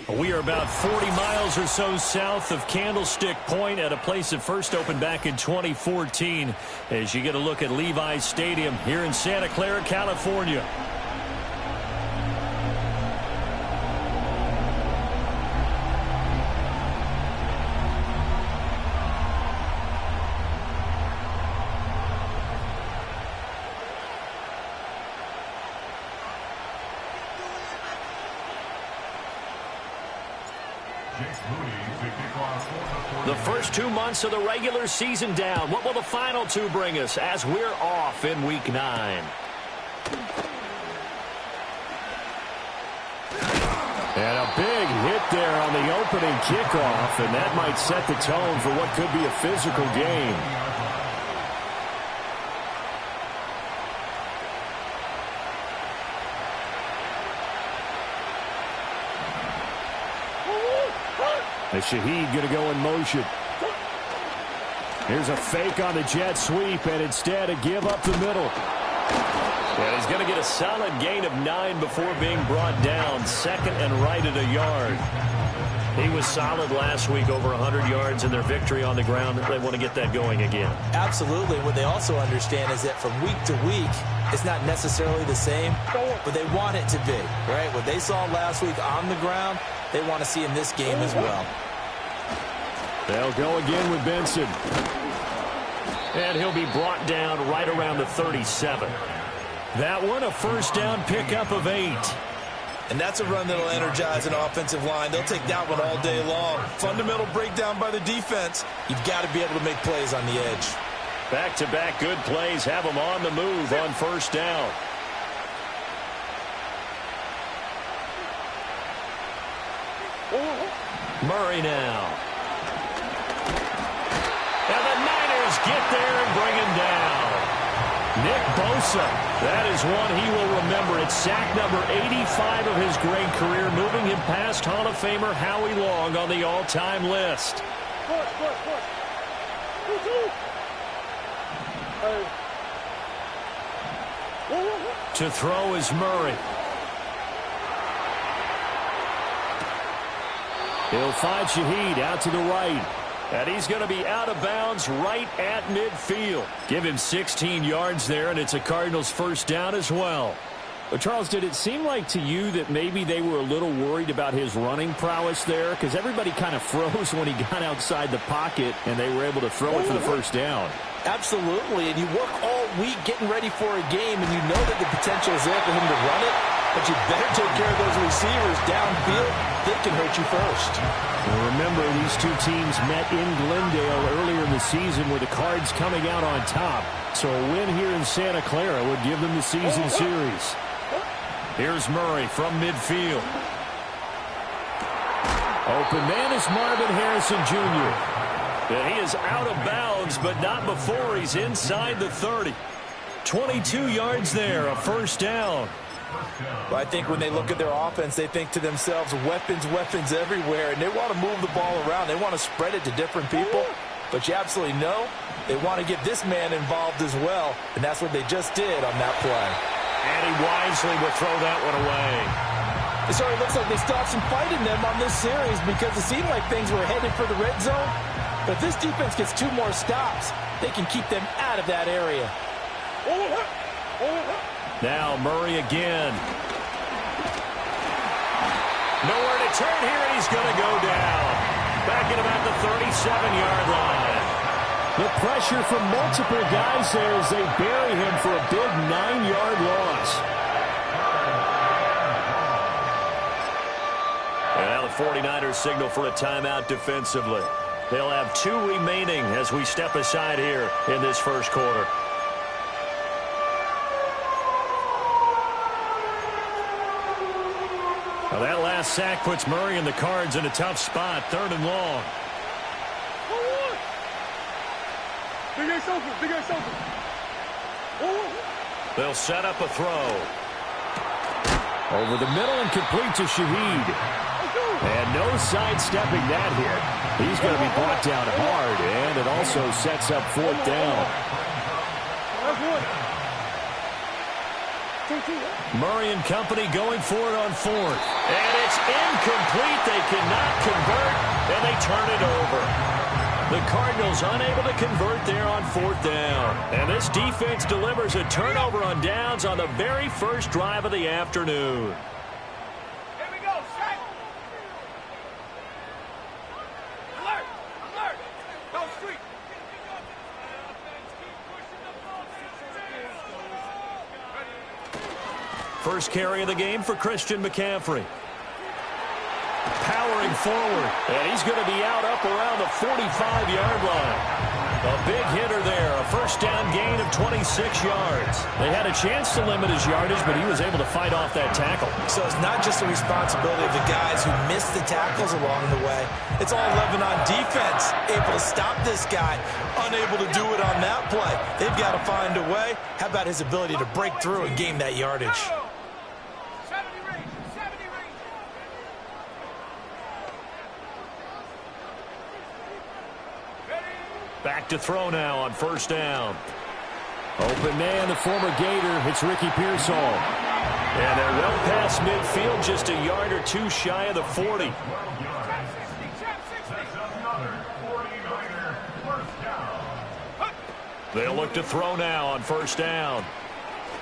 We are about 40 miles or so south of Candlestick Point at a place that first opened back in 2014 as you get a look at Levi's Stadium here in Santa Clara, California. The first 2 months of the regular season down. What will the final two bring us as we're off in Week 9? And a big hit there on the opening kickoff, and that might set the tone for what could be a physical game. And Shaheed going to go in motion. Here's a fake on the jet sweep, and instead a give up the middle. And he's going to get a solid gain of 9 before being brought down. Second and right at a yard. He was solid last week, over 100 yards in their victory on the ground. They want to get that going again. Absolutely. What they also understand is that from week to week, it's not necessarily the same, but they want it to be, right? What they saw last week on the ground, they want to see in this game as well. They'll go again with Benson. And he'll be brought down right around the 37. That one, a first down pickup of 8. And that's a run that'll energize an offensive line. They'll take that one all day long. Fundamental breakdown by the defense. You've got to be able to make plays on the edge. Back-to-back good plays have them on the move on first down. Murray now. And the Niners get there and bring him down. Nick Bosa, that is one he will remember. It's sack number 85 of his great career, moving him past Hall of Famer Howie Long on the all-time list. To throw is Murray. He'll find Shaheed out to the right. And he's going to be out of bounds right at midfield. Give him 16 yards there, and it's a Cardinals first down as well. But Charles, did it seem like to you that maybe they were a little worried about his running prowess there? Because everybody kind of froze when he got outside the pocket, and they were able to throw it for the first down. Absolutely, and you work all week getting ready for a game, and you know that the potential is there for him to run it, but you better take care of those receivers downfield. They can hurt you first. And remember, these two teams met in Glendale earlier in the season with the Cards coming out on top. So a win here in Santa Clara would give them the season series. Here's Murray from midfield. Open man is Marvin Harrison Jr. And he is out of bounds, but not before he's inside the 30. 22 yards there, a first down. Well, I think when they look at their offense, they think to themselves, weapons, weapons everywhere, and they want to move the ball around. They want to spread it to different people, but you absolutely know they want to get this man involved as well, and that's what they just did on that play. And he wisely will throw that one away. It sort of looks like they stopped some fight in them on this series because it seemed like things were headed for the red zone, but if this defense gets 2 more stops, they can keep them out of that area. Now Murray again. Nowhere to turn here, and he's going to go down. Back at about the 37-yard line. The pressure from multiple guys there as they bury him for a big 9-yard loss. And now the 49ers signal for a timeout defensively. They'll have 2 remaining as we step aside here in this first quarter. Now that last sack puts Murray and the Cards in a tough spot, 3rd and long. They'll set up a throw. Over the middle and complete to Shaheed. And no sidestepping that hit. He's going to be brought down hard, and it also sets up 4th down. Murray and company going for it on fourth. And it's incomplete. They cannot convert, and they turn it over. The Cardinals unable to convert there on fourth down. And this defense delivers a turnover on downs on the very first drive of the afternoon. Here we go, set. Alert, alert. Go street. First carry of the game for Christian McCaffrey. Powering forward, and he's going to be out up around the 45-yard line. A big hitter there, a first down gain of 26 yards. They had a chance to limit his yardage, but he was able to fight off that tackle. So it's not just the responsibility of the guys who missed the tackles along the way. It's all 11 on defense, able to stop this guy, unable to do it on that play. They've got to find a way. How about his ability to break through and gain that yardage? Back to throw now on first down. Open man, the former Gator. It's Ricky Pearsall. And they're well past midfield, just a yard or two shy of the 40. They'll look to throw now on first down.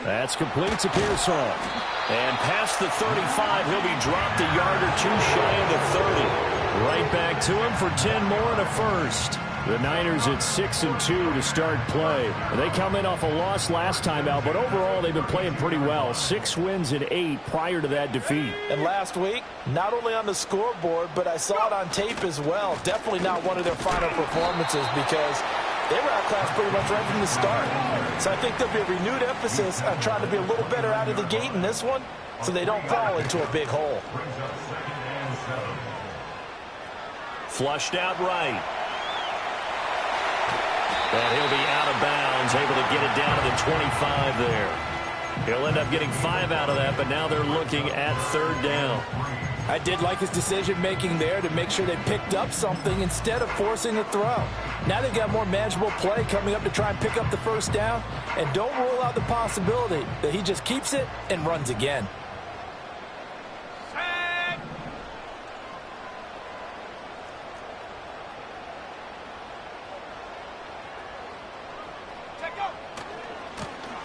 That's complete to Pearsall. And past the 35, he'll be dropped a yard or two shy of the 30. Right back to him for 10 more and a first. The Niners at 6-2 to start play. They come in off a loss last time out, but overall they've been playing pretty well. 6 wins and 8 prior to that defeat. And last week, not only on the scoreboard, but I saw it on tape as well. Definitely not one of their final performances because they were outclassed pretty much right from the start. So I think there'll be a renewed emphasis on trying to be a little better out of the gate in this one so they don't fall into a big hole. Flushed out right. And he'll be out of bounds, able to get it down to the 25 there. He'll end up getting 5 out of that, but now they're looking at third down. I did like his decision-making there to make sure they picked up something instead of forcing a throw. Now they've got more manageable play coming up to try and pick up the first down, and don't rule out the possibility that he just keeps it and runs again.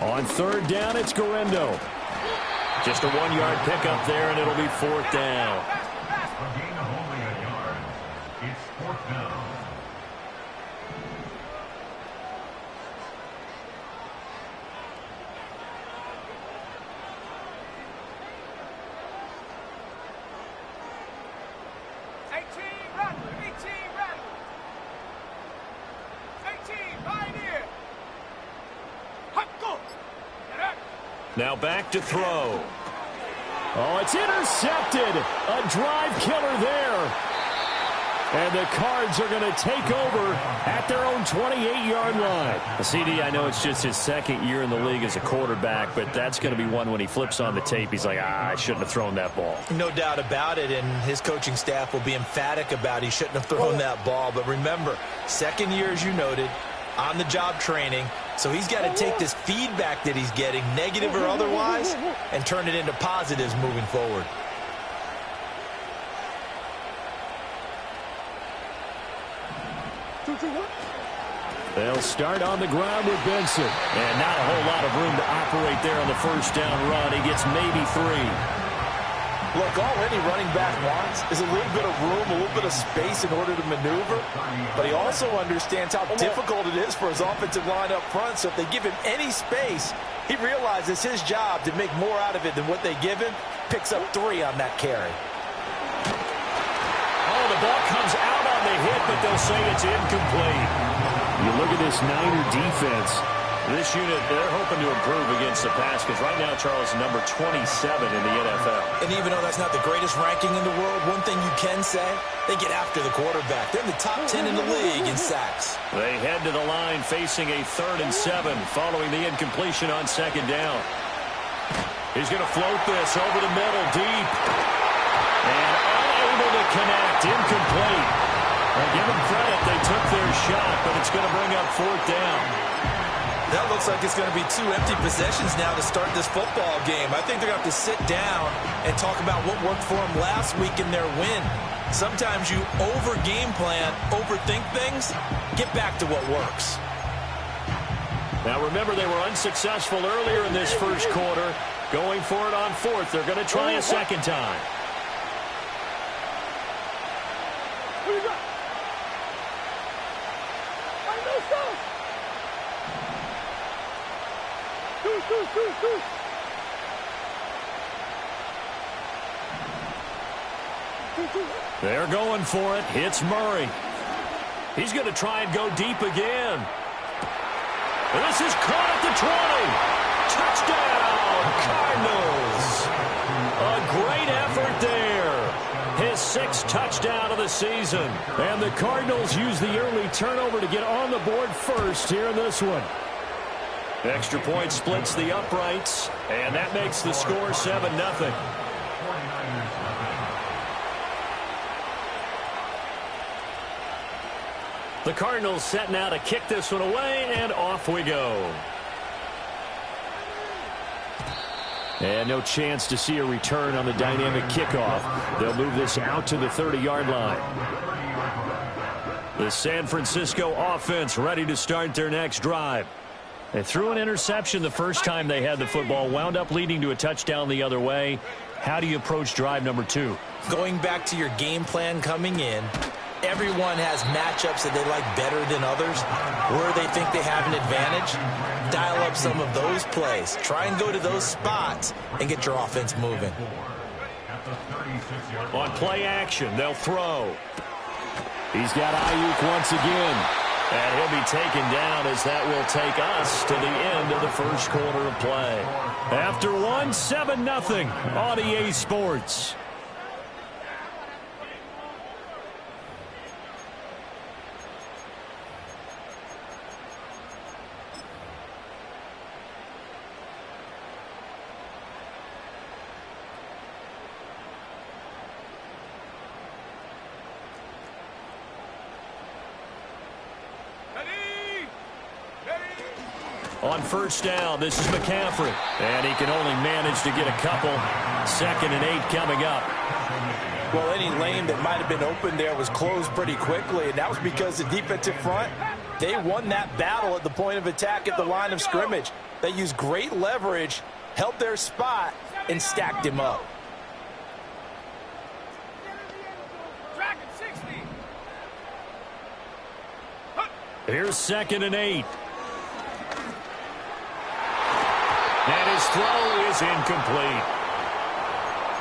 On third down, it's Guerendo. Just a 1-yard pickup there, and it'll be fourth down. A gain of only a yard. It's fourth down. Now back to throw. Oh, it's intercepted. A drive killer there. And the Cards are going to take over at their own 28-yard line. CD, I know it's just his second year in the league as a quarterback, but that's going to be one when he flips on the tape. He's like, I shouldn't have thrown that ball. No doubt about it, and his coaching staff will be emphatic about he shouldn't have thrown that ball. But remember, second year, as you noted, on-the-job training. So he's got to take this feedback that he's getting, negative or otherwise, and turn it into positives moving forward. They'll start on the ground with Benson. And not a whole lot of room to operate there on the first down run. He gets maybe 3. Look, all any running back wants is a little bit of room, a little bit of space in order to maneuver. But he also understands how difficult it is for his offensive line up front. So if they give him any space, he realizes his job to make more out of it than what they give him. Picks up 3 on that carry. Oh, the ball comes out on the hit, but they'll say it's incomplete. You look at this Niner defense. This unit, they're hoping to improve against the pass because right now, Charles, number 27 in the NFL. And even though that's not the greatest ranking in the world, one thing you can say, they get after the quarterback. They're in the top 10 in the league in sacks. They head to the line facing a 3rd and 7 following the incompletion on second down. He's going to float this over the middle deep. And unable to connect, incomplete. Well, give them credit, they took their shot, but it's going to bring up 4th down. That looks like it's going to be 2 empty possessions now to start this football game. I think they're going to have to sit down and talk about what worked for them last week in their win. Sometimes you over-game plan, overthink things, get back to what works. Now remember, they were unsuccessful earlier in this first quarter. Going for it on 4th. They're going to try a second time. They're going for it. It's Murray. He's going to try and go deep again. And this is caught at the 20. Touchdown, Cardinals. A great effort there. His 6th touchdown of the season. And the Cardinals use the early turnover to get on the board first here in this one. Extra point splits the uprights, and that makes the score 7-0. The Cardinals setting out to kick this one away, and off we go. And no chance to see a return on the dynamic kickoff. They'll move this out to the 30-yard line. The San Francisco offense ready to start their next drive. They threw an interception the first time they had the football, wound up leading to a touchdown the other way. How do you approach drive number 2? Going back to your game plan coming in, everyone has matchups that they like better than others, where they think they have an advantage. Dial up some of those plays. Try and go to those spots and get your offense moving. On play action, they'll throw. He's got Ayuk once again. And he'll be taken down as that will take us to the end of the first quarter of play. After 7-0 on EA Sports. On first down, this is McCaffrey. And he can only manage to get a couple. 2nd and 8 coming up. Well, any lane that might have been open there was closed pretty quickly, and that was because the defensive front, they won that battle at the point of attack at the line of scrimmage. They used great leverage, held their spot, and stacked him up. Here's 2nd and 8. And his throw is incomplete.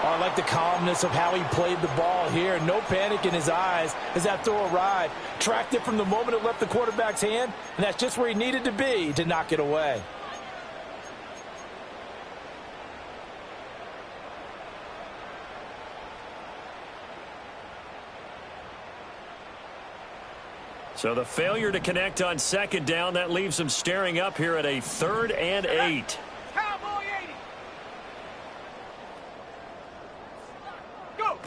Oh, I like the calmness of how he played the ball here. No panic in his eyes as that throw arrived. Tracked it from the moment it left the quarterback's hand, and that's just where he needed to be to knock it away. So the failure to connect on 2nd down, that leaves them staring up here at a 3rd and 8. Cowboy 80. Go.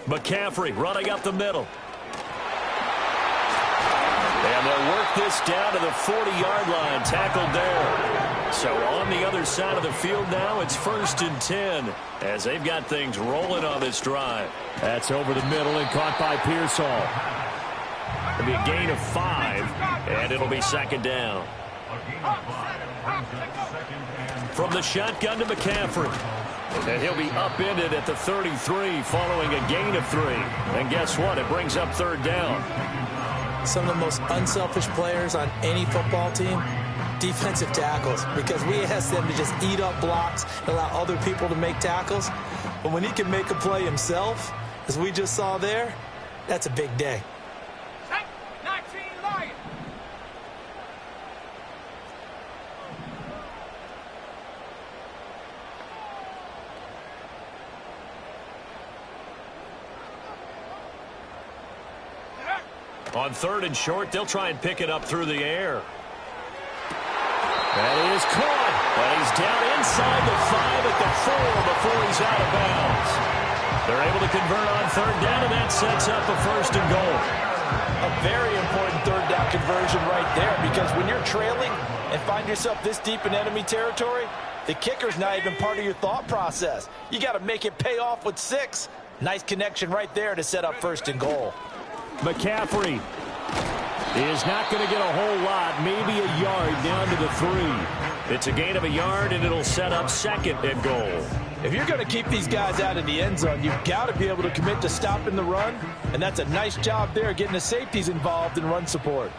McCaffrey running up the middle. And they'll work this down to the 40-yard line, tackled there. So on the other side of the field now, it's 1st and 10 as they've got things rolling on this drive. That's over the middle and caught by Pearsall. It'll be a gain of 5, and it'll be 2nd down. From the shotgun to McCaffrey. And he'll be upended at the 33 following a gain of 3. And guess what? It brings up 3rd down. Some of the most unselfish players on any football team, defensive tackles, because we ask them to just eat up blocks and allow other people to make tackles. But when he can make a play himself, as we just saw there, that's a big day. On 3rd and short, they'll try and pick it up through the air. That is caught. And he's down inside the 5 at the 4 before he's out of bounds. They're able to convert on 3rd down, and that sets up a 1st and goal. A very important 3rd down conversion right there, because when you're trailing, and find yourself this deep in enemy territory, the kicker's not even part of your thought process. You got to make it pay off with 6. Nice connection right there to set up 1st and goal. McCaffrey is not going to get a whole lot, maybe a yard down to the 3. It's a gain of a yard, and it'll set up 2nd and goal. If you're going to keep these guys out of the end zone, you've got to be able to commit to stopping the run, and that's a nice job there getting the safeties involved in run support.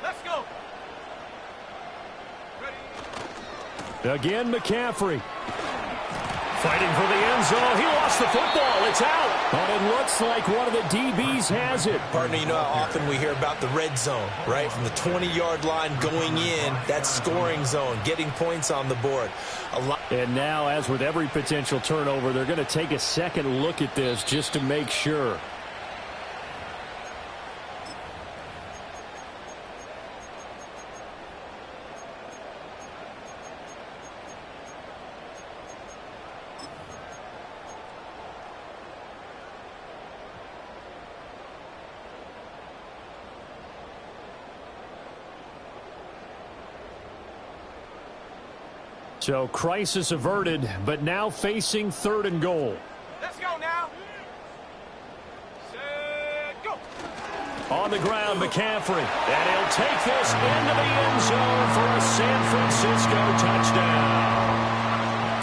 Let's go. Again, McCaffrey. Fighting for the end zone. He lost the football. It's out. But it looks like one of the DBs has it. Partner, you know how often we hear about the red zone, right? From the 20-yard line going in, that scoring zone, getting points on the board. And now, as with every potential turnover, they're going to take a second look at this just to make sure. So crisis averted, but now facing 3rd and goal. Let's go now. Set, go. On the ground, McCaffrey. And he'll take this into the end zone for a San Francisco touchdown.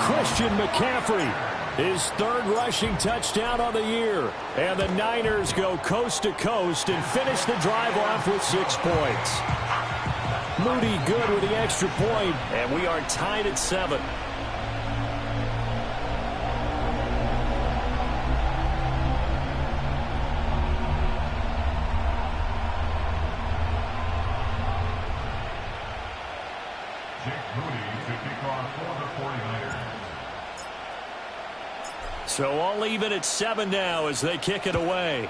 Christian McCaffrey, his 3rd rushing touchdown on the year. And the Niners go coast to coast and finish the drive off with 6 points. Moody good with the extra point, and we are tied at 7. So all even at 7 now as they kick it away.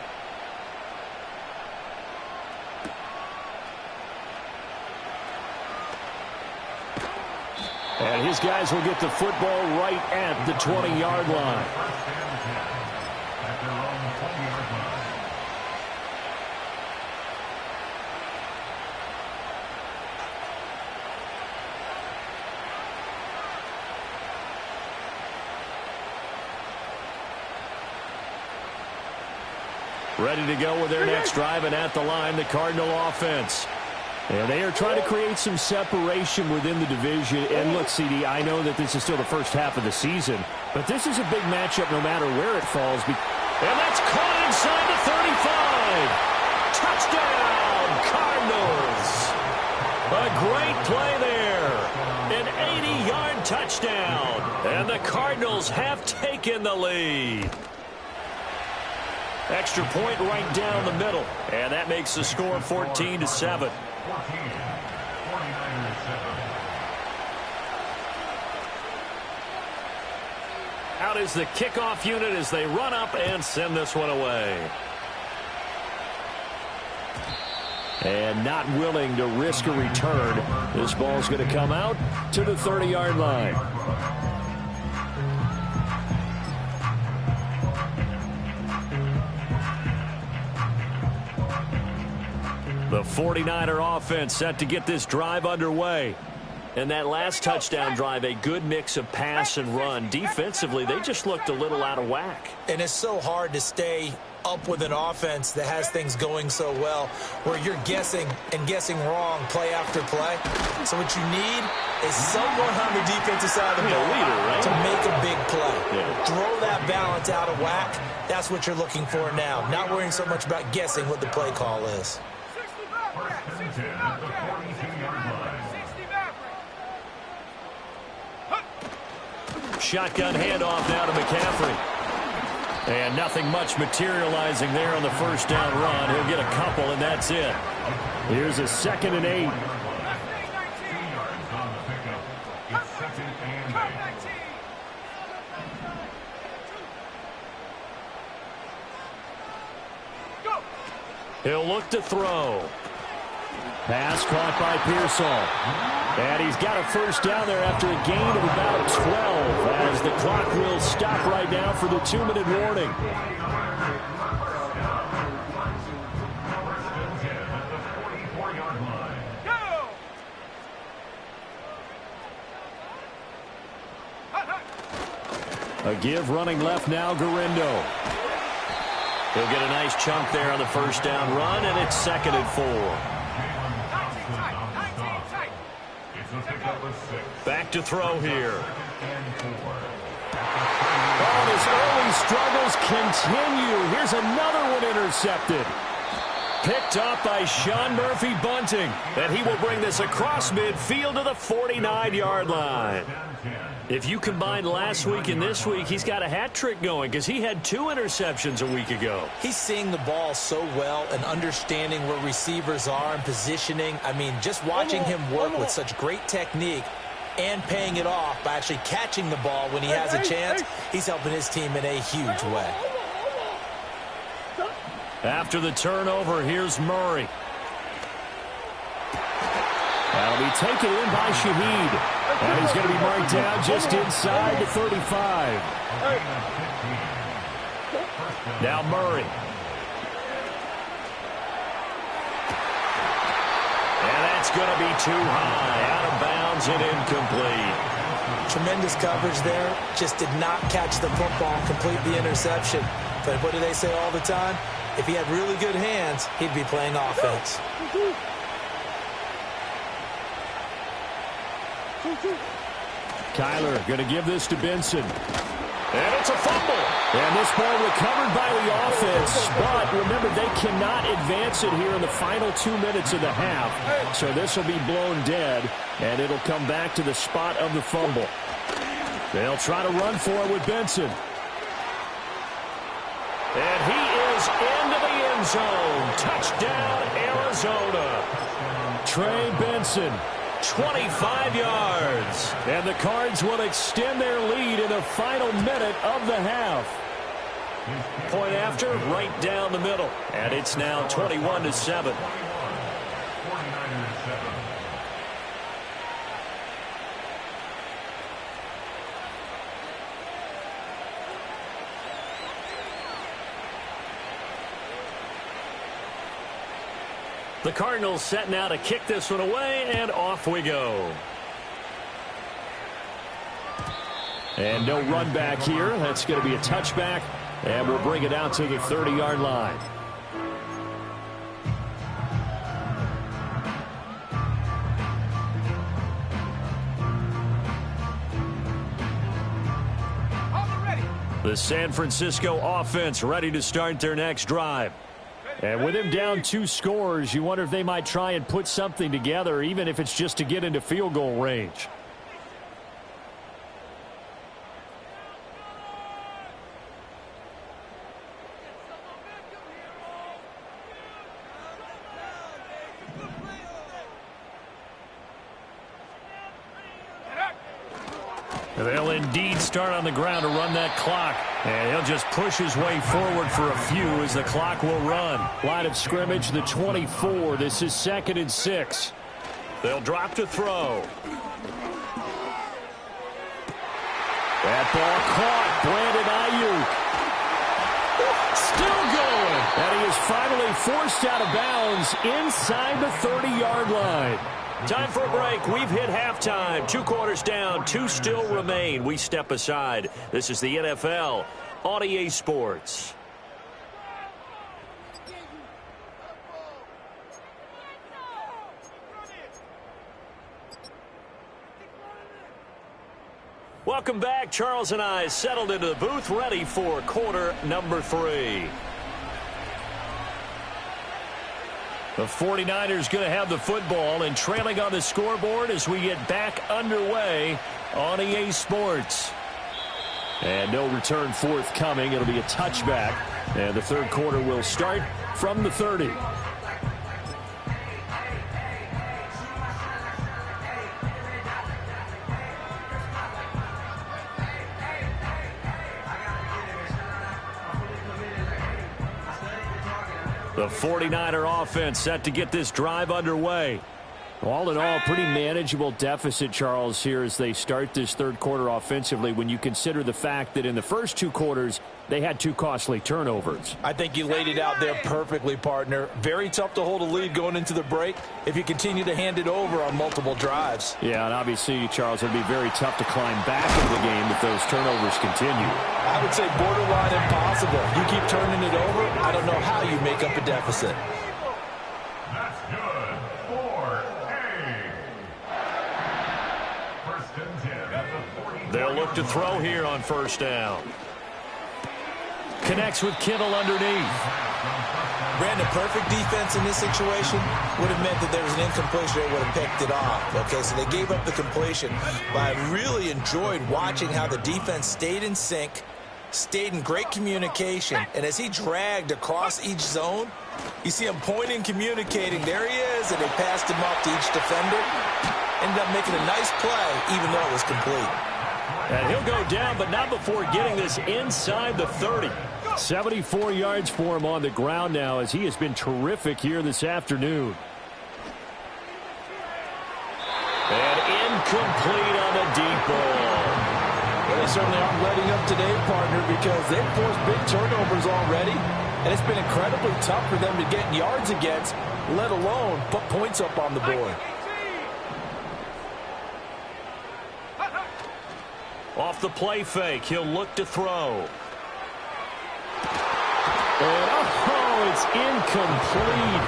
And his guys will get the football right at the 20-yard line. Ready to go with their next drive, and at the line, the Cardinal offense. And they are trying to create some separation within the division. And look, CD, I know that this is still the first half of the season, but this is a big matchup no matter where it falls. And that's caught inside the 35. Touchdown, Cardinals. A great play there. An 80-yard touchdown. And the Cardinals have taken the lead. Extra point right down the middle. And that makes the score 14-7. Out is the kickoff unit as they run up and send this one away. And not willing to risk a return. This ball's going to come out to the 30-yard line. The 49er offense set to get this drive underway. And that last touchdown drive, a good mix of pass and run. Defensively, they just looked a little out of whack. And it's so hard to stay up with an offense that has things going so well, where you're guessing and guessing wrong play after play. So what you need is someone on the defensive side of the ball to make a big play. Yeah. Throw that balance out of whack. That's what you're looking for now. Not worrying so much about guessing what the play call is. Shotgun handoff now to McCaffrey. And nothing much materializing there on the first down run. He'll get a couple, and that's it. Here's a 2nd and 8. He'll look to throw. Pass caught by Pearsall. And he's got a first down there after a gain of about 12 as the clock will stop right now for the 2-minute warning. A give running left now, Garindo. He'll get a nice chunk there on the first down run, and it's 2nd and 4. Back to throw here. Oh, his early struggles continue. Here's another one intercepted. Picked up by Sean Murphy-Bunting. And he will bring this across midfield to the 49-yard line. If you combine last week and this week, he's got a hat trick going because he had 2 interceptions a week ago. He's seeing the ball so well and understanding where receivers are and positioning. I mean, just watching him work with such great technique and paying it off by actually catching the ball when he has a chance, he's helping his team in a huge way. After the turnover, here's Murray. That'll be taken in by Shaheed. And he's going to be marked down just inside the 35. Now Murray. And that's going to be too high. Out of bounds and incomplete. Tremendous coverage there. Just did not catch the football and complete the interception. But what do they say all the time? If he had really good hands, he'd be playing offense. Kyler going to give this to Benson. And it's a fumble. And this ball recovered by the offense. But remember, they cannot advance it here in the final 2 minutes of the half. So this will be blown dead. And it'll come back to the spot of the fumble. They'll try to run for it with Benson. And he is into the end zone. Touchdown, Arizona. Trey Benson, 25 yards. And the Cards will extend their lead in the final minute of the half. Point after, right down the middle. And it's now 21-7. The Cardinals set now to kick this one away, and off we go. And no run back here. That's going to be a touchback, and we'll bring it out to the 30-yard line. The San Francisco offense ready to start their next drive. And with him down 2 scores, you wonder if they might try and put something together, even if it's just to get into field goal range. They'll indeed start on the ground to run that clock. And he'll just push his way forward for a few as the clock will run. Line of scrimmage, the 24. This is 2nd and 6. They'll drop to throw. That ball caught. Brandon Ayuk. Still going. And he is finally forced out of bounds inside the 30-yard line. Time for a break. We've hit halftime. 2 quarters down. 2 still remain. We step aside. This is the NFL on EA Sports. Welcome back. Charles and I settled into the booth, ready for quarter number 3. The 49ers going to have the football and trailing on the scoreboard as we get back underway on EA Sports. And no return forthcoming. It'll be a touchback. And the third quarter will start from the 30. The 49er offense set to get this drive underway. All in all, pretty manageable deficit, Charles, here as they start this third quarter offensively when you consider the fact that in the first two quarters, they had two costly turnovers. I think you laid it out there perfectly, partner. Very tough to hold a lead going into the break if you continue to hand it over on multiple drives. Yeah, and obviously, Charles, it would be very tough to climb back into the game if those turnovers continue. I would say borderline impossible. You keep turning it over, I don't know how you make up a deficit. That's good. 4A. First and 10 at the 40. They'll look to throw here on first down. Connects with Kittle underneath. Brandon, perfect defense in this situation would have meant that there was an incompletion. They would have picked it off. Okay, so they gave up the completion. But I really enjoyed watching how the defense stayed in sync, stayed in great communication, and as he dragged across each zone, you see him pointing, communicating. There he is, and they passed him off to each defender. Ended up making a nice play, even though it was complete. And he'll go down, but not before getting this inside the 30. 74 yards for him on the ground now as he has been terrific here this afternoon. And incomplete on the deep ball. Well, they certainly aren't letting up today, partner, because they've forced big turnovers already, and it's been incredibly tough for them to get yards against, let alone put points up on the board. Off the play fake, he'll look to throw. And oh, it's incomplete.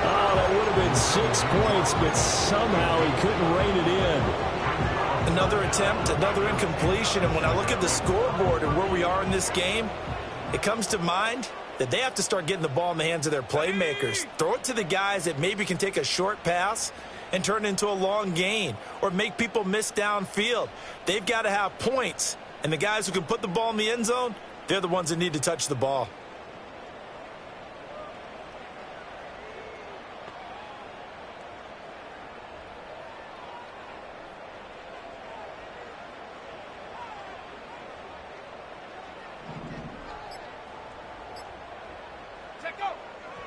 Oh, that would have been 6 points, but somehow he couldn't rein it in. Another attempt, another incompletion, and when I look at the scoreboard and where we are in this game, it comes to mind that they have to start getting the ball in the hands of their playmakers. Throw it to the guys that maybe can take a short pass and turn it into a long gain or make people miss downfield. They've got to have points, and the guys who can put the ball in the end zone, they're the ones that need to touch the ball.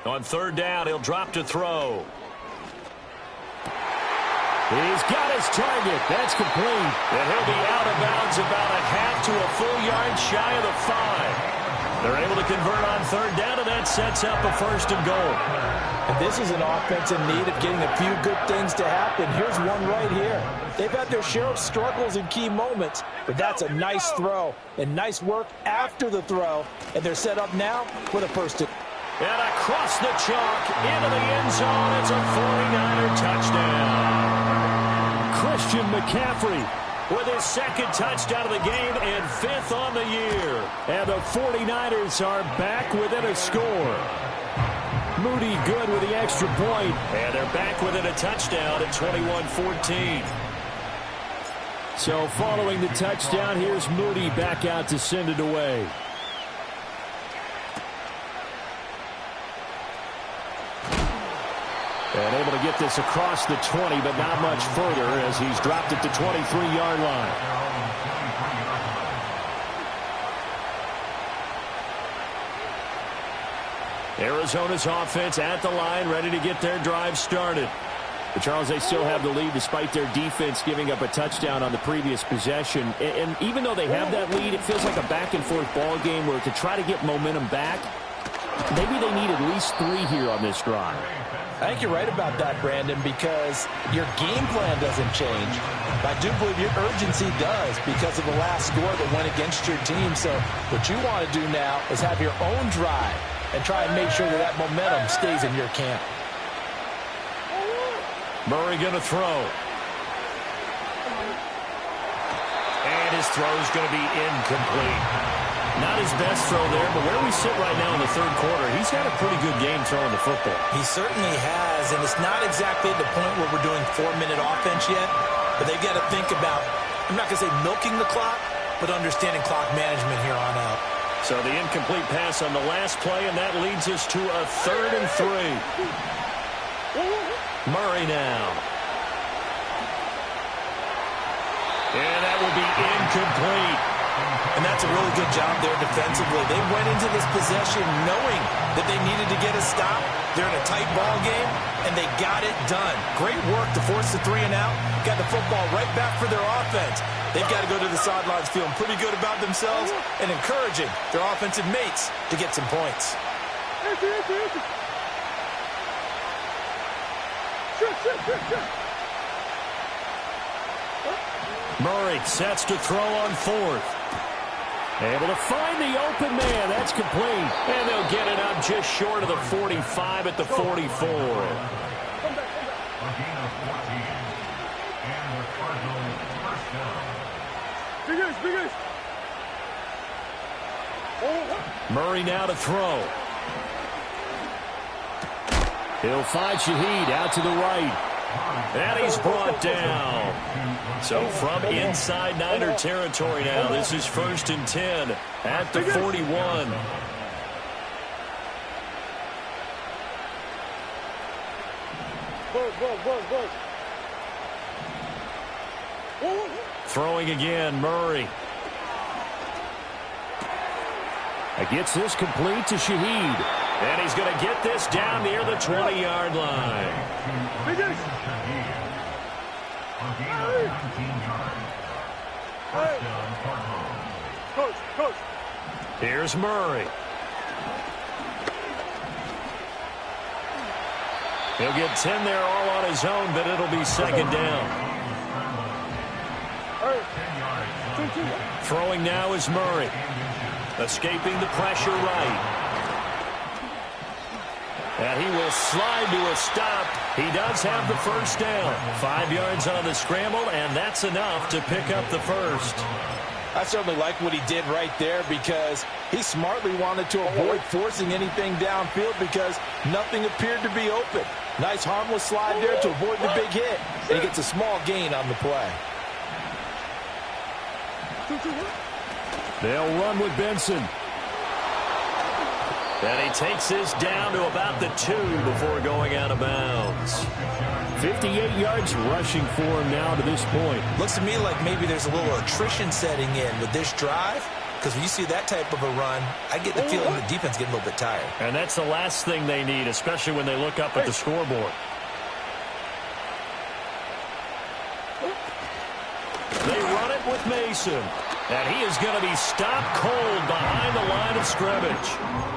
On third down, he'll drop to throw. He's got his target. That's complete. And he'll be out of bounds about a half to a full yard shy of the 5. They're able to convert on third down, and that sets up a first and goal. And this is an offense in need of getting a few good things to happen. Here's one right here. They've had their share of struggles in key moments, but that's a nice throw and nice work after the throw. And they're set up now with a first and... And across the chalk into the end zone. It's a 49er touchdown. Christian McCaffrey with his second touchdown of the game and 5th on the year. And the 49ers are back within a score. Moody good with the extra point. And they're back within a touchdown at 21-14. So following the touchdown, here's Moody back out to send it away. And able to get this across the 20, but not much further as he's dropped it to 23-yard line. Arizona's offense at the line, ready to get their drive started. But Charles, they still have the lead despite their defense giving up a touchdown on the previous possession. And even though they have that lead, it feels like a back-and-forth ball game where to try to get momentum back, maybe they need at least 3 here on this drive. I think you're right about that, Brandon, because your game plan doesn't change. But I do believe your urgency does because of the last score that went against your team. So what you want to do now is have your own drive and try and make sure that that momentum stays in your camp. Murray going to throw. And his throw is going to be incomplete. Not his best throw there, but where we sit right now in the third quarter, he's had a pretty good game throwing the football. He certainly has, and it's not exactly at the point where we're doing 4-minute offense yet, but they've got to think about, I'm not going to say milking the clock, but understanding clock management here on out. So the incomplete pass on the last play, and that leads us to a 3rd and 3. Murray now. And that will be incomplete. And that's a really good job there defensively. They went into this possession knowing that they needed to get a stop. They're in a tight ball game, and they got it done. Great work to force the 3 and out. Got the football right back for their offense. They've got to go to the sidelines feeling pretty good about themselves and encouraging their offensive mates to get some points. Murray sets to throw on 4th. Able to find the open man. That's complete. And they'll get it up just short of the 45 at the 44. A gain of 14. And the Cardinals first down. Murray now to throw. He'll find Shaheed out to the right. And he's brought down. So from inside Niner territory now, this is 1st and 10 at the 41. Throwing again, Murray. Gets this complete to Shaheed. And he's going to get this down near the 20-yard line. A gain of 19 yards. First down, Cardinals. Here's Murray. He'll get 10 there all on his own, but it'll be 2nd down. Throwing now is Murray. Escaping the pressure right. And he will slide to a stop. He does have the first down. 5 yards on the scramble, and that's enough to pick up the first. I certainly like what he did right there because he smartly wanted to avoid forcing anything downfield because nothing appeared to be open. Nice harmless slide there to avoid the big hit, and he gets a small gain on the play. They'll run with Benson. And he takes this down to about the 2 before going out of bounds. 58 yards rushing for him now to this point. Looks to me like maybe there's a little attrition setting in with this drive, because when you see that type of a run, I get the feeling the defense getting a little bit tired. And that's the last thing they need, especially when they look up at the scoreboard. They run it with Mason. And he is going to be stopped cold behind the line of scrimmage.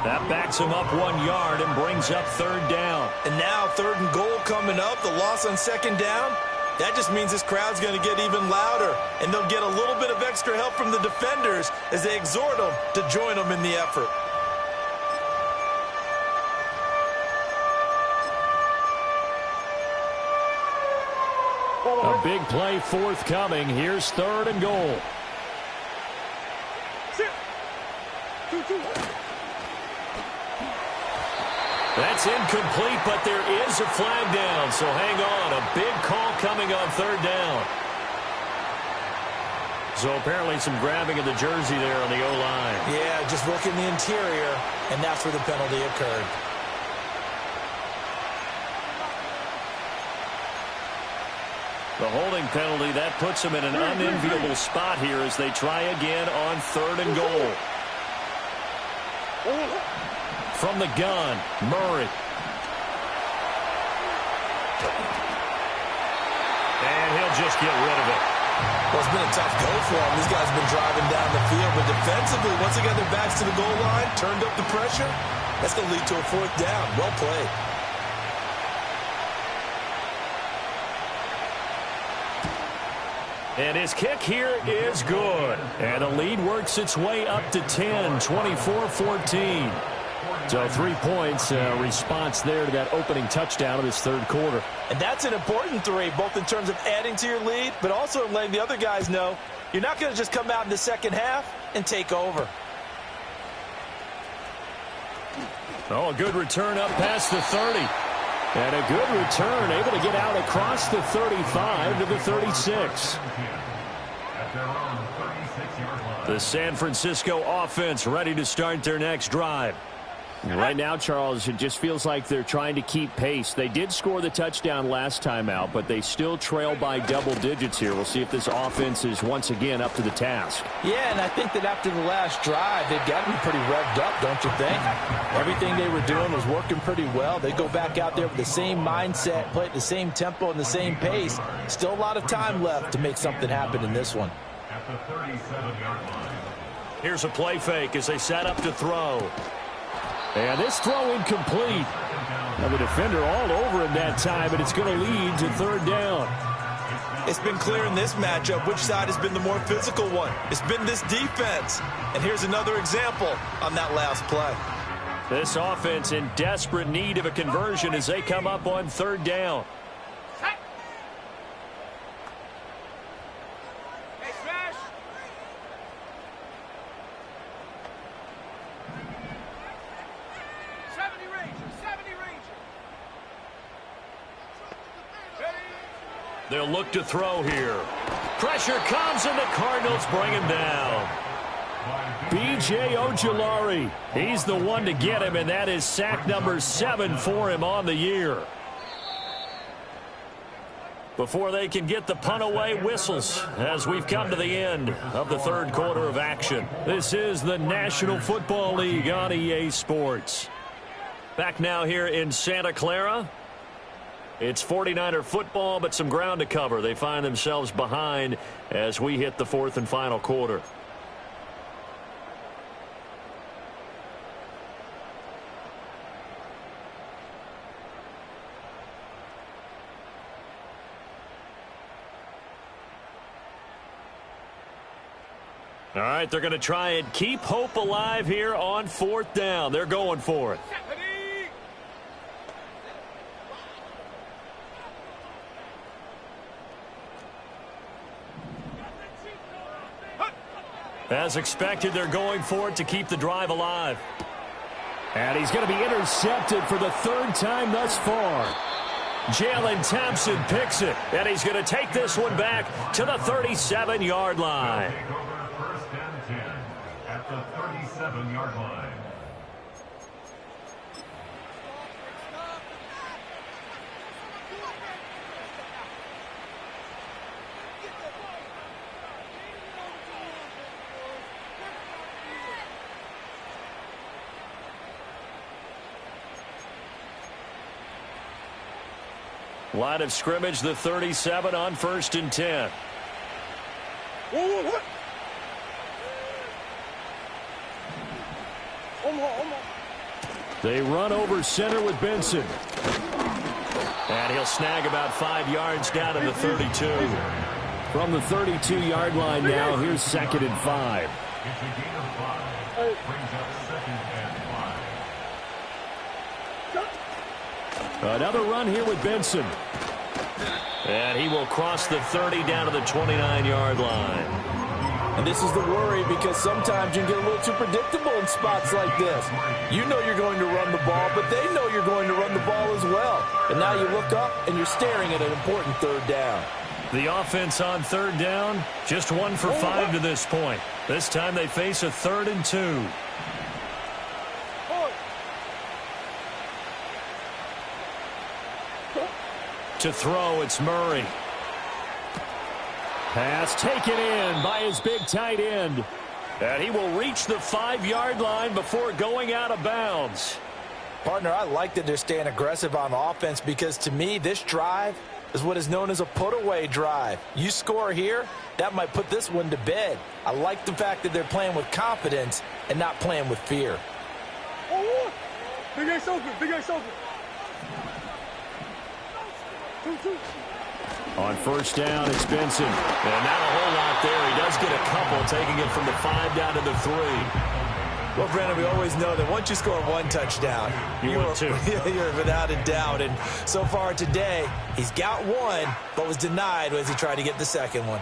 That backs him up 1 yard and brings up 3rd down. And now 3rd and goal coming up, the loss on 2nd down. That just means this crowd's going to get even louder. And they'll get a little bit of extra help from the defenders as they exhort them to join them in the effort. A big play forthcoming. Here's 3rd and goal. That's incomplete, but there is a flag down, so hang on. A big call coming on 3rd down. So apparently some grabbing of the jersey there on the O-line. Yeah, just working the interior, and that's where the penalty occurred. The holding penalty, that puts them in an unenviable spot here as they try again on 3rd and goal. From the gun, Murray. And he'll just get rid of it. Well, it's been a tough go for them. These guys have been driving down the field, but defensively, once they got their backs to the goal line, turned up the pressure, that's going to lead to a 4th down. Well played. And his kick here is good. And the lead works its way up to 10, 24-14. So 3 points, response there to that opening touchdown of this 3rd quarter. And that's an important 3, both in terms of adding to your lead, but also in letting the other guys know you're not going to just come out in the 2nd half and take over. Oh, a good return up past the 30. And a good return, able to get out across the 35 to the 36. The San Francisco offense ready to start their next drive. Right now, Charles, it just feels like they're trying to keep pace. They did score the touchdown last time out, but they still trail by double digits here. We'll see if this offense is once again up to the task. Yeah, and I think that after the last drive, they've got to be pretty revved up, don't you think? Everything they were doing was working pretty well. They go back out there with the same mindset, play at the same tempo and the same pace. Still a lot of time left to make something happen in this one. At the 37-yard line. Here's a play fake as they set up to throw. And this throw incomplete. Now the defender all over him that time, and it's going to lead to third down. It's been clear in this matchup which side has been the more physical one. It's been this defense. And here's another example on that last play. This offense in desperate need of a conversion as they come up on third down. Hey, smash. They'll look to throw here. Pressure comes, and the Cardinals bring him down. B.J. Ojulari, he's the one to get him, and that is sack number 7 for him on the year. Before they can get the punt away, whistles as we've come to the end of the third quarter of action. This is the National Football League on EA Sports. Back now here in Santa Clara. It's 49er football, but some ground to cover. They find themselves behind as we hit the fourth and final quarter. All right, they're going to try and keep hope alive here on fourth down. They're going for it. As expected, they're going for it to keep the drive alive. And he's going to be intercepted for the third time thus far. Jalen Thompson picks it, and he's going to take this one back to the 37-yard line. Take over first and 10 at the 37-yard line. Line of scrimmage, the 37 on first and 10. They run over center with Benson. And he'll snag about 5 yards down to the 32. From the 32-yard line now, here's second and 5. It's a gain of 5. Brings up second and 5. Another run here with Benson. And he will cross the 30 down to the 29-yard line. And this is the worry because sometimes you can get a little too predictable in spots like this. You know you're going to run the ball, but they know you're going to run the ball as well. And now you look up and you're staring at an important third down. The offense on third down, just 1 for 5 to this point. This time they face a 3rd and 2. To throw, it's Murray. Pass taken in by his big tight end. And he will reach the 5-yard line before going out of bounds. Partner, I like that they're staying aggressive on offense because to me, this drive is what is known as a put-away drive. You score here, that might put this one to bed. I like the fact that they're playing with confidence and not playing with fear. Big Ace open, Big Ace open. On first down, it's Benson. And not a whole lot there. He does get a couple, taking it from the 5 down to the 3. Well, Brandon, we always know that once you score 1 touchdown, you're 2. You're without a doubt. And so far today, he's got 1, but was denied as he tried to get the second one.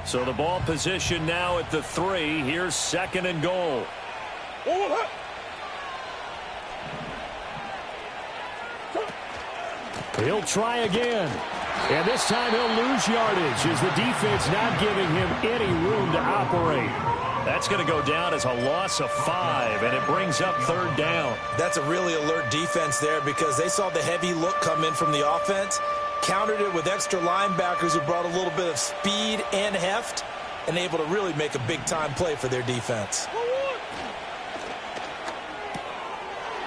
So the ball position now at the 3. Here's second and goal. He'll try again. And this time he'll lose yardage as the defense not giving him any room to operate. That's going to go down as a loss of 5, and it brings up 3rd down. That's a really alert defense there because they saw the heavy look come in from the offense, countered it with extra linebackers who brought a little bit of speed and heft, and able to really make a big-time play for their defense.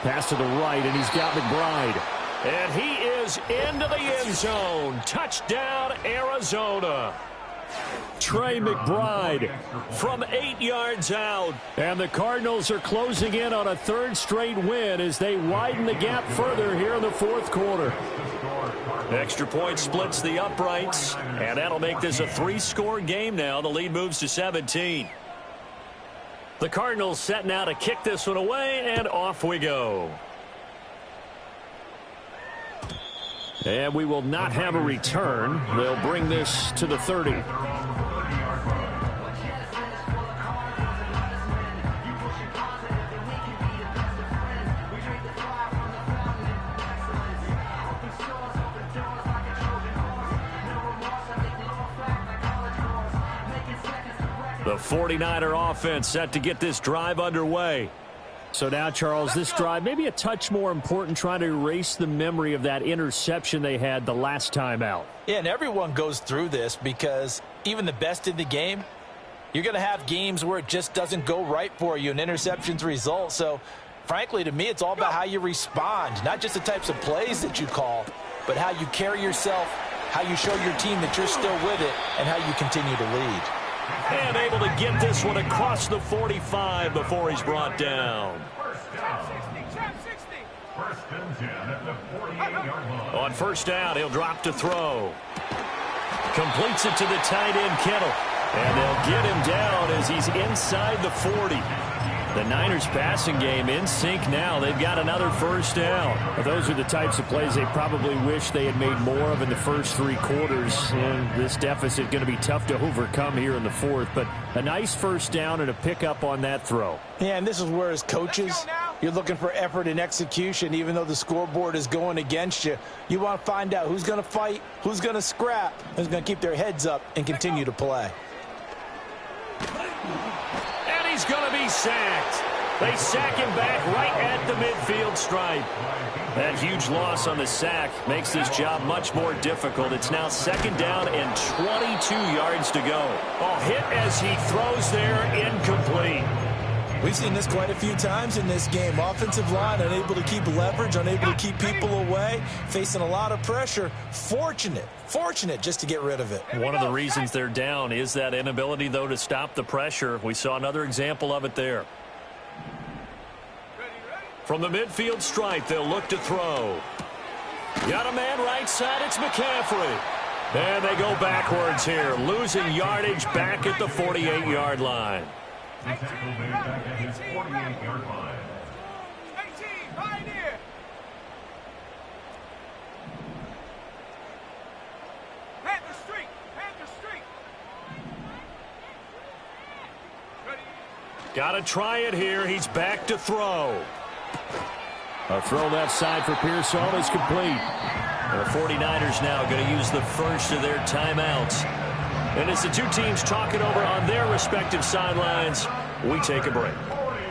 Pass to the right, and he's got McBride. And he is into the end zone. Touchdown, Arizona. Trey McBride from 8 yards out. And the Cardinals are closing in on a 3rd straight win as they widen the gap further here in the 4th quarter. Extra point splits the uprights, and that'll make this a 3-score game now. The lead moves to 17. The Cardinals set now to kick this one away, and off we go. And we will not have a return. They'll bring this to the 30. The 49er offense set to get this drive underway. So now, Charles, this drive maybe a touch more important, trying to erase the memory of that interception they had the last time out. Yeah, and everyone goes through this because even the best in the game, you're going to have games where it just doesn't go right for you and interceptions result. So, frankly, to me, it's all about how you respond, not just the types of plays that you call, but how you carry yourself, how you show your team that you're still with it, and how you continue to lead. And able to get this one across the 45 before he's brought down. On 1st down, he'll drop to throw. Completes it to the tight end, Kittle. And they'll get him down as he's inside the 40. The Niners passing game in sync now. They've got another 1st down. But those are the types of plays they probably wish they had made more of in the first 3 quarters. And this deficit going to be tough to overcome here in the 4th. But a nice 1st down and a pickup on that throw. Yeah, and this is where as coaches, you're looking for effort and execution. Even though the scoreboard is going against you, you want to find out who's going to fight, who's going to scrap, who's going to keep their heads up and continue to play. He's going to be sacked. They sack him back right at the midfield stripe. That huge loss on the sack makes this job much more difficult. It's now 2nd down and 22 yards to go. A hit as he throws there, incomplete. We've seen this quite a few times in this game. Offensive line unable to keep leverage, unable to keep people away, facing a lot of pressure. Fortunate just to get rid of it. One of the reasons they're down is that inability, though, to stop the pressure. We saw another example of it there. From the midfield stripe, they'll look to throw. Got a man right side, it's McCaffrey. And they go backwards here, losing yardage back at the 48-yard line. The tackle made back at his 48-yard line. 18, right here. Panther Street, Panther Street. Ready. Got to try it here. He's back to throw. A throw left side for Pearsall is complete. The 49ers now going to use the first of their timeouts. And as the two teams talk it over on their respective sidelines, we take a break.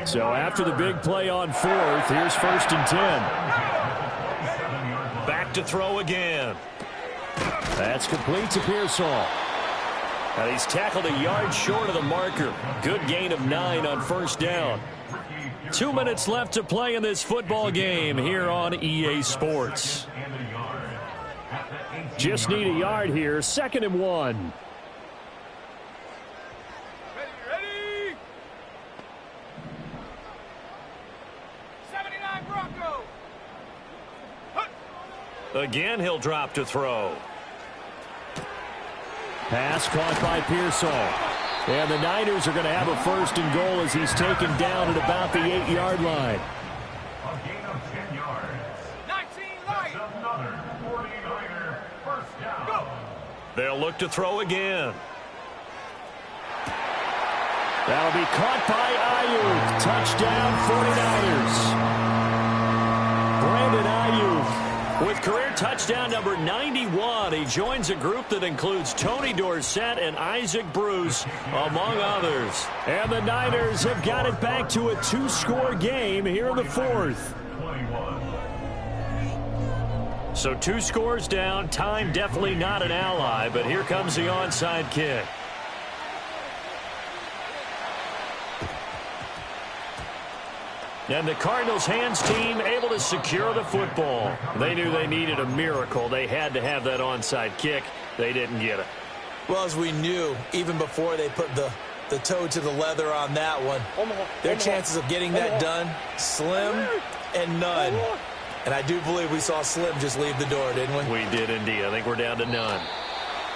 So after the big play on 4th, here's 1st and 10. Back to throw again. That's complete to Pearsall. And he's tackled a yard short of the marker. Good gain of 9 on 1st down. 2 minutes left to play in this football game here on EA Sports. Just need a yard here. 2nd and 1. Ready. 79 Bronco. Again, he'll drop to throw. Pass caught by Pearsall. And the Niners are going to have a 1st and goal as he's taken down at about the 8-yard line. A gain of 10 yards. 19 light. Another 49er 1st down. Go. They'll look to throw again. That'll be caught by Ayuk. Touchdown 49ers. Brandon Ayuk With career touchdown number 91, he joins a group that includes Tony Dorsett and Isaac Bruce, among others. And the Niners have got it back to a 2-score game here in the fourth. So 2 scores down, time definitely not an ally, but here comes the onside kick. And the Cardinals' hands team able to secure the football. They knew they needed a miracle. They had to have that onside kick. They didn't get it. Well, as we knew, even before they put the toe to the leather on that one, their chances of getting that done, slim and none. And I do believe we saw Slim just leave the door, didn't we? We did indeed. I think we're down to none.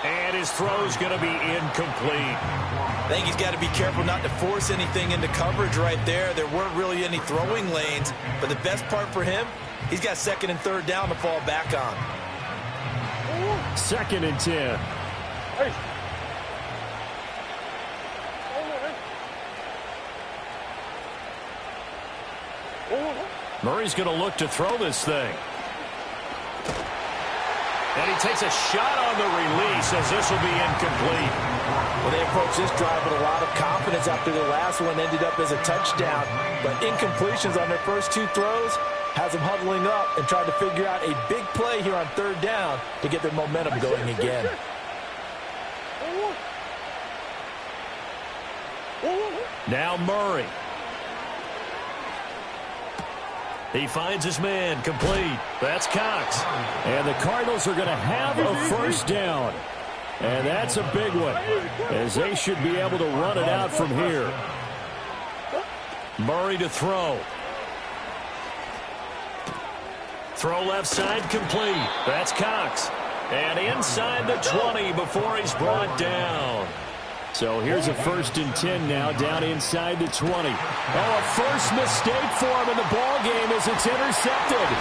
And his throw's going to be incomplete. I think he's got to be careful not to force anything into coverage right there. There weren't really any throwing lanes. But the best part for him, he's got 2nd and 3rd down to fall back on. 2nd and 10. Murray's going to look to throw this thing. And he takes a shot on the release as this will be incomplete. Well, they approached this drive with a lot of confidence after the last one ended up as a touchdown. But incompletions on their first 2 throws has them huddling up and trying to figure out a big play here on 3rd down to get their momentum going again. Now Murray. He finds his man, complete. That's Cox. And the Cardinals are going to have a 1st down. And that's a big one, as they should be able to run it out from here. Murray to throw. Throw left side, complete. That's Cox. And inside the 20 before he's brought down. So here's a 1st and 10 now, down inside the 20. Oh, a first mistake for him in the ball game as it's intercepted.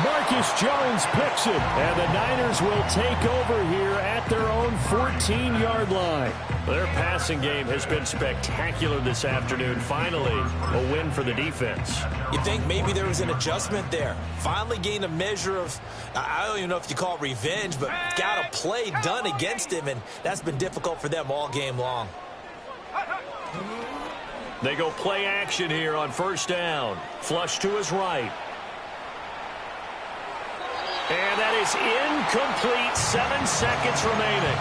Marcus Jones picks it, and the Niners will take over here at their own 14-yard line. Their passing game has been spectacular this afternoon. Finally, a win for the defense. You think maybe there was an adjustment there. Finally gained a measure of, I don't even know if you call it revenge, but got a play done against him, and that's been difficult for them all game long. They go play action here on 1st down. Flush to his right. And that is incomplete. 7 seconds remaining.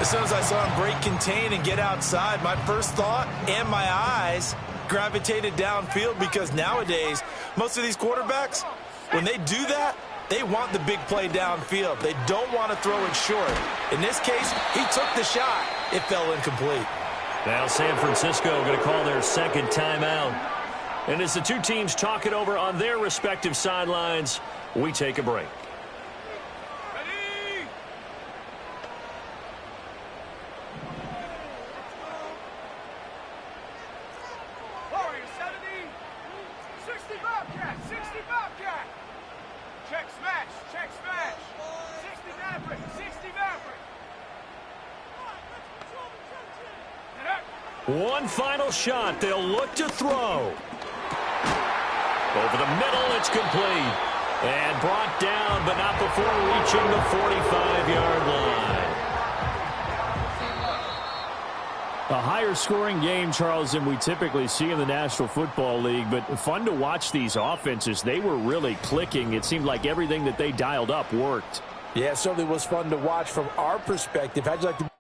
As soon as I saw him break contain and get outside, my first thought and my eyes gravitated downfield, because nowadays, most of these quarterbacks, when they do that, they want the big play downfield. They don't want to throw it short. In this case, he took the shot. It fell incomplete. Now San Francisco going to call their 2nd timeout. And as the 2 teams talk it over on their respective sidelines, we take a break. Ready? Warrior 70. 60 Bobcat. 60 Bobcat. Check smash. Check smash. 60 Maverick. 60 Maverick. One final shot. They'll look to throw. Over the middle, it's complete. And brought down, but not before reaching the 45-yard line. A higher-scoring game, Charles, than we typically see in the National Football League, but fun to watch these offenses. They were really clicking. It seemed like everything that they dialed up worked. Yeah, it certainly was fun to watch from our perspective. How'd you like to